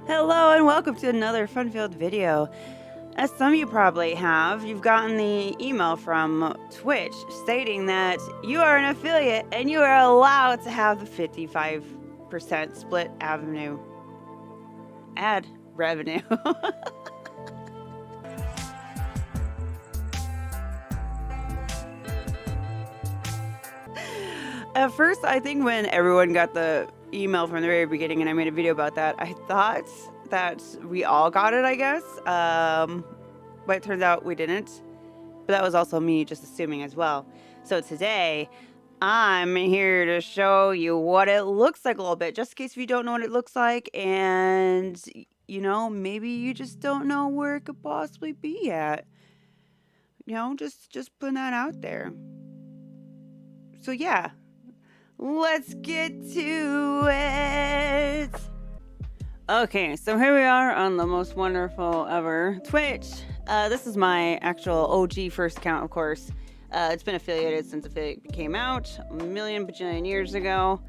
Hello and welcome to another fun-filled video. As some of you probably have, you've gotten the email from Twitch stating that you are an affiliate and you are allowed to have the 55% split ad revenue. At first, I think when everyone got the email from the very beginning and I made a video about that, I thought that we all got it, I guess. But it turns out we didn't. But that was also me just assuming as well. So today, I'm here to show you what it looks like a little bit, just in case if you don't know what it looks like, and, you know, maybe you just don't know where it could possibly be at. You know, just putting that out there. So yeah, let's get to it. Okay, so here we are on the most wonderful ever Twitch. This is my actual OG first account, of course. It's been affiliated since it came out a million bajillion years ago.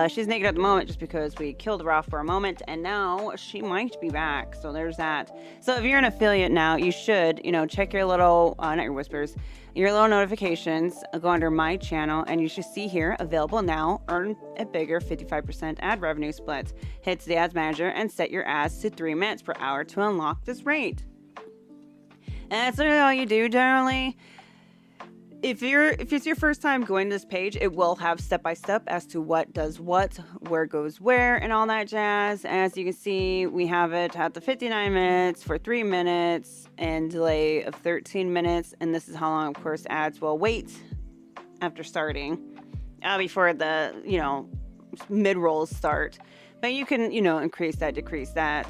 She's naked at the moment just because we killed her off for a moment, and now she might be back. So there's that. So if you're an affiliate now, you should, check your little, not your whispers, your little notifications, go under my channel, and you should see here, available now, earn a bigger 55% ad revenue split. Hit the ads manager and set your ads to 3 minutes per hour to unlock this rate. And that's literally all you do generally. If it's your first time going to this page, it will have step-by-step as to what does what, where goes where, and all that jazz. As you can see, we have it at the 59 minutes for 3 minutes and delay of 13 minutes. And this is how long, of course, ads will wait after starting, before the, mid-rolls start. But you can, increase that, decrease that.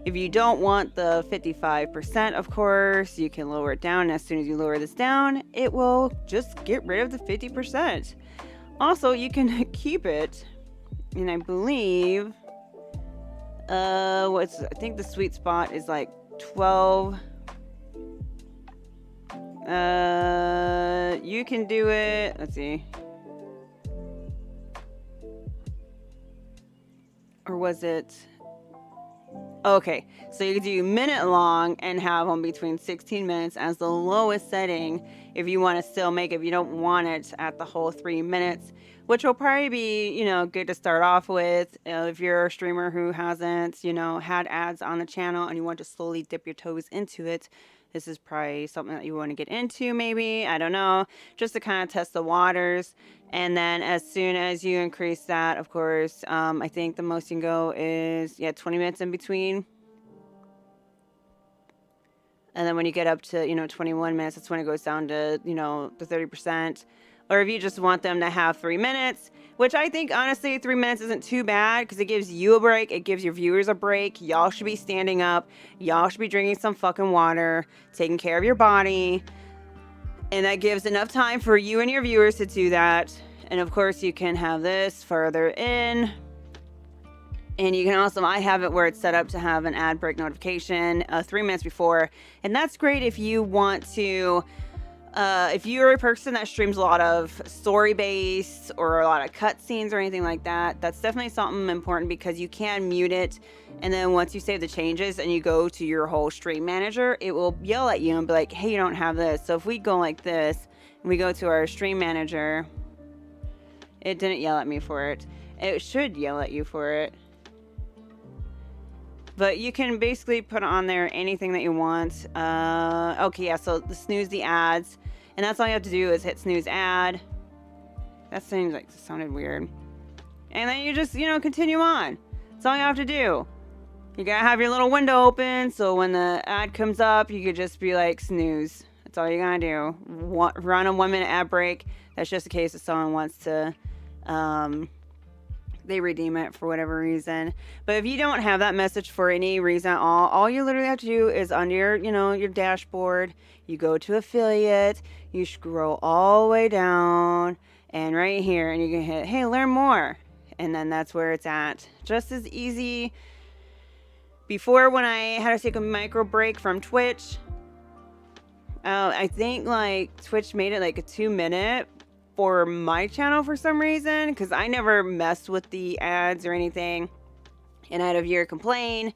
If you don't want the 55%, of course, you can lower it down. And as soon as you lower this down, it will just get rid of the 50%. Also, you can keep it, and I believe, I think the sweet spot is like 12. You can do it, let's see. Or was it... Okay, so you can do minute long and have them between 16 minutes as the lowest setting if you want to still make it, if you don't want it at the whole 3 minutes, which will probably be, good to start off with. If you're a streamer who hasn't, had ads on the channel and you want to slowly dip your toes into it, this is probably something that you want to get into, maybe, I don't know, just to kind of test the waters. And then as soon as you increase that, of course, I think the most you can go is, 20 minutes in between. And then when you get up to, 21 minutes, that's when it goes down to, the 30%. Or if you just want them to have 3 minutes, which I think, honestly, 3 minutes isn't too bad because it gives you a break. It gives your viewers a break. Y'all should be standing up. Y'all should be drinking some fucking water, taking care of your body. And that gives enough time for you and your viewers to do that. And of course, you can have this further in. And you can also, I have it where it's set up to have an ad break notification 3 minutes before. And that's great if you want to, if you're a person that streams a lot of story-based or a lot of cutscenes or anything like that, that's definitely something important because you can mute it. And then once you save the changes and you go to your whole stream manager, it will yell at you and be like, hey, you don't have this. So if we go like this and we go to our stream manager, it didn't yell at me for it. It should yell at you for it. But you can basically put on there anything that you want. Okay, yeah, so snooze the ads. And that's all you have to do is hit snooze ad. That seems like sounded weird. And then you just, continue on. That's all you have to do. You gotta have your little window open, so when the ad comes up, you could just be like, snooze. That's all you gotta do. Run a 1 minute ad break. That's just in case if someone wants to, they redeem it for whatever reason. But if you don't have that message for any reason at all you literally have to do is under your, your dashboard, you go to affiliate, you scroll all the way down, and right here, and you can hit, hey, learn more. And then that's where it's at. Just as easy. Before, when I had to take a micro break from Twitch, I think like Twitch made it like a 2 minute for my channel for some reason, because I never messed with the ads or anything. and I had a viewer complain,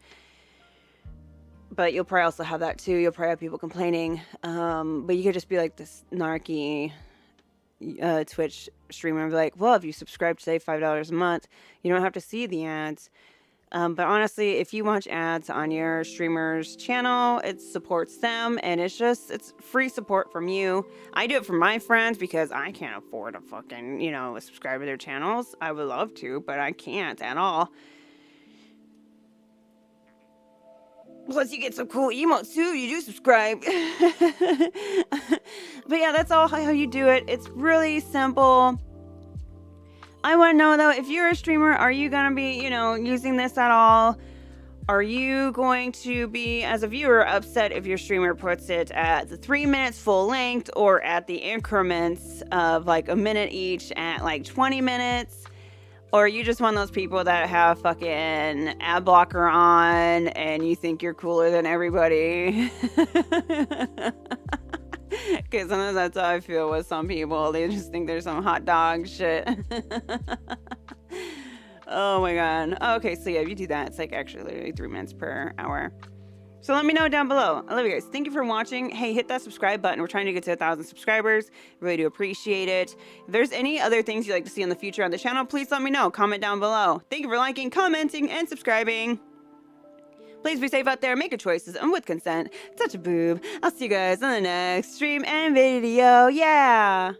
but you'll probably also have that too. You'll probably have people complaining, but you could just be like this narky Twitch streamer and be like, well, if you subscribe today, $5 a month, you don't have to see the ads. But honestly, if you watch ads on your streamer's channel, it supports them, and it's free support from you. I do it for my friends because I can't afford to fucking, subscribe to their channels. I would love to, but I can't at all. Plus, you get some cool emotes too. You do subscribe. But yeah, that's all how you do it. It's really simple. I want to know though, if you're a streamer, are you gonna be, using this at all? Are you going to be, as a viewer, upset if your streamer puts it at the 3 minutes full length or at the increments of like a minute each at like 20 minutes? Or are you just one of those people that have fucking ad blocker on and you think you're cooler than everybody? Because sometimes that's how I feel with some people. They just think they're some hot dog shit. Oh my god. Okay, so yeah, if you do that, it's like actually literally 3 minutes per hour. So let me know down below. I love you guys. Thank you for watching. Hey, hit that subscribe button. We're trying to get to 1,000 subscribers. Really do appreciate it. If there's any other things you'd like to see in the future on the channel, please let me know. Comment down below. Thank you for liking, commenting, and subscribing. Please be safe out there. Make your choices and with consent. Touch a boob. I'll see you guys on the next stream and video. Yeah.